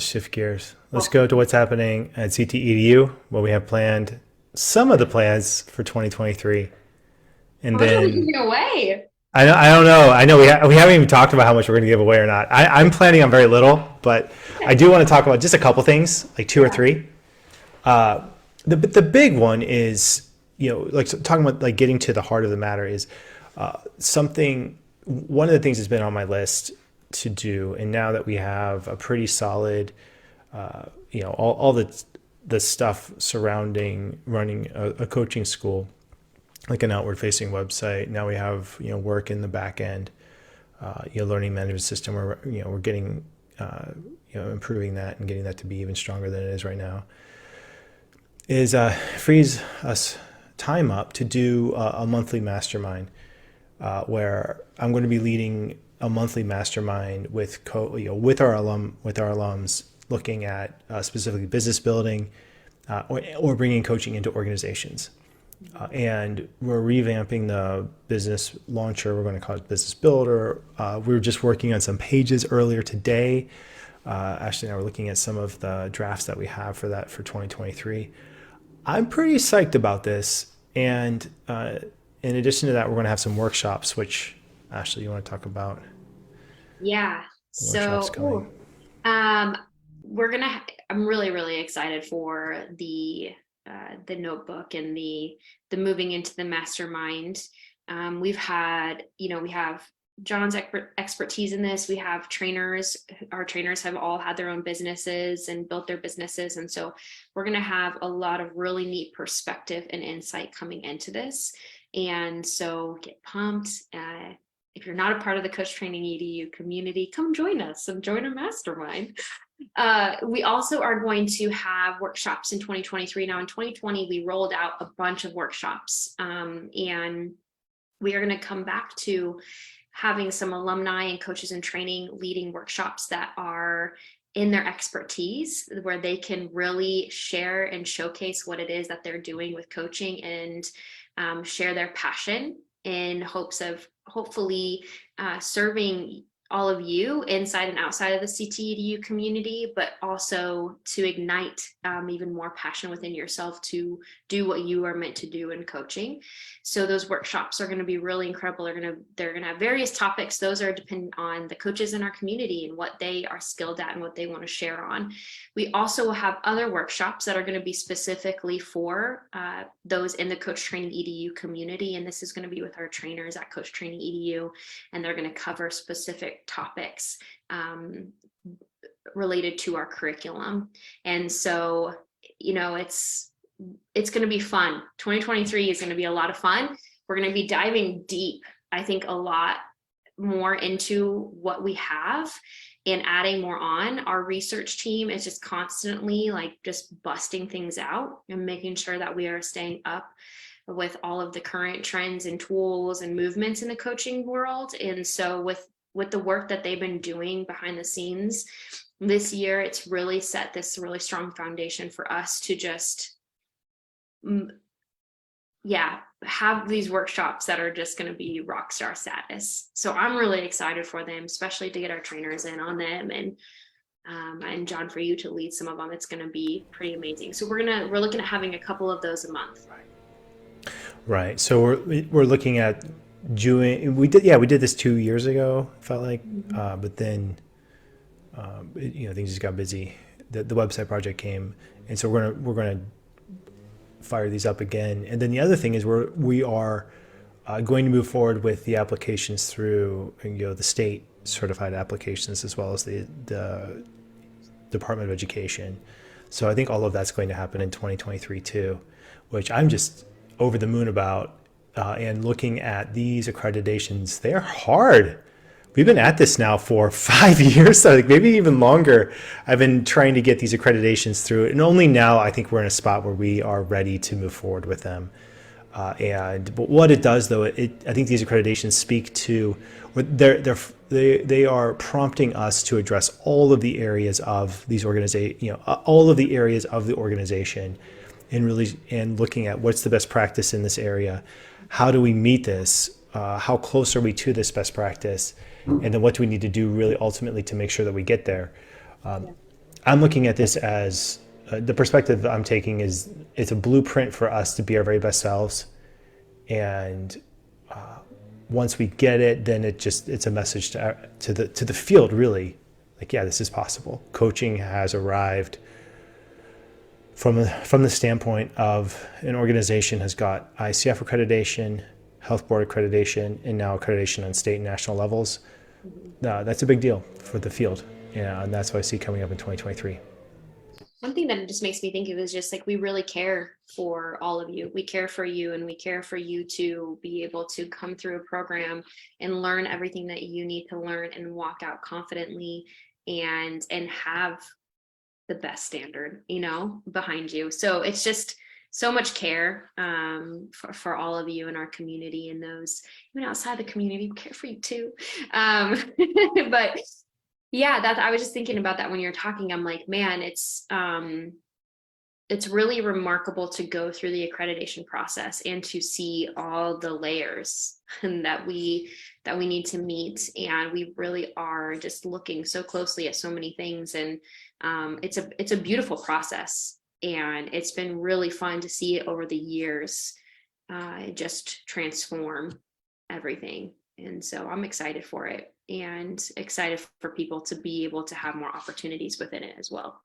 let's shift gears. Let's go to what's happening at CTEDU, what we have planned, some of the plans for 2023. How And much are we then giving away? I don't know. I know we haven't even talked about how much we're going to give away or not. I'm planning on very little, but I Okay. do want to talk about just a couple things, like two or Yeah. three. The big one is, like talking about like getting to the heart of the matter is something. One of the things that's been on my list to do, and now that we have a pretty solid, all the stuff surrounding running a coaching school, like an outward facing website. Now we have work in the back end, learning management system. Where we're getting improving that and getting that to be even stronger than it is right now. Is frees us time up to do a monthly mastermind where I'm going to be leading a monthly mastermind with our alums, looking at specifically business building or bringing coaching into organizations. And we're revamping the business launcher. We're going to call it Business Builder. We were just working on some pages earlier today. Ashley and I were looking at some of the drafts that we have for that for 2023. I'm pretty psyched about this. And in addition to that, we're going to have some workshops, which Ashley, you want to talk about Yeah. workshops So, coming? um, I'm really, really excited for the notebook and the moving into the mastermind. We have John's expertise in this. We have trainers. Our trainers have all had their own businesses and built their businesses. And so we're going to have a lot of really neat perspective and insight coming into this. And so get pumped. If you're not a part of the Coach Training EDU community, come join us and join our mastermind. We also are going to have workshops in 2023. Now in 2020, we rolled out a bunch of workshops, and we are going to come back to having some alumni and coaches in training leading workshops that are in their expertise, where they can really share and showcase what it is that they're doing with coaching and share their passion in hopes of hopefully serving all of you inside and outside of the CTEDU community, but also to ignite even more passion within yourself to do what you are meant to do in coaching. So those workshops are going to be really incredible. They're going to have various topics. Those are dependent on the coaches in our community and what they are skilled at and what they want to share on. We also will have other workshops that are going to be specifically for those in the Coach Training EDU community, and this is going to be with our trainers at Coach Training EDU, and they're going to cover specific topics related to our curriculum. And so, it's going to be fun. 2023 is going to be a lot of fun. We're going to be diving deep, I think, a lot more into what we have and adding more on. Our research team is just constantly just busting things out and making sure that we are staying up with all of the current trends and tools and movements in the coaching world. And so with the work that they've been doing behind the scenes this year, it's really set this really strong foundation for us to just have these workshops that are just going to be rock star status. So I'm really excited for them, especially to get our trainers in on them, and John, for you to lead some of them. It's going to be pretty amazing. So we're looking at having a couple of those a month. Right. So we're looking at doing. We did this 2 years ago. Felt like, but then things just got busy. The website project came, and so we're gonna fire these up again. And then the other thing is we are going to move forward with the applications through the state certified applications as well as the Department of Education. So I think all of that's going to happen in 2023 too, which I'm just over the moon about. And looking at these accreditations, they're hard. We've been at this now for 5 years, so maybe even longer. I've been trying to get these accreditations through, and only now I think we're in a spot where we are ready to move forward with them. But what it does, though, I think these accreditations speak to, they are prompting us to address all of the areas of these all of the areas of the organization, and looking at what's the best practice in this area. How do we meet this? How close are we to this best practice? And then what do we need to do really ultimately to make sure that we get there? I'm looking at this as the perspective I'm taking is it's a blueprint for us to be our very best selves. And once we get it, then it's a message to the field, really, like, yeah, this is possible. Coaching has arrived from the standpoint of an organization has got ICF accreditation, health board accreditation, and now accreditation on state and national levels. That's a big deal for the field. Yeah, and that's what I see coming up in 2023. One thing that it just makes me think of is just like we really care for all of you. We care for you, and we care for you to be able to come through a program and learn everything that you need to learn and walk out confidently and have the best standard, behind you. So it's just so much care for all of you in our community, and those even outside the community, we care for you too. But yeah, I was just thinking about that when you're talking. I'm like, man, it's really remarkable to go through the accreditation process and to see all the layers that we need to meet. And we really are just looking so closely at so many things. And it's a beautiful process. And it's been really fun to see it over the years just transform everything. And so I'm excited for it, and excited for people to be able to have more opportunities within it as well.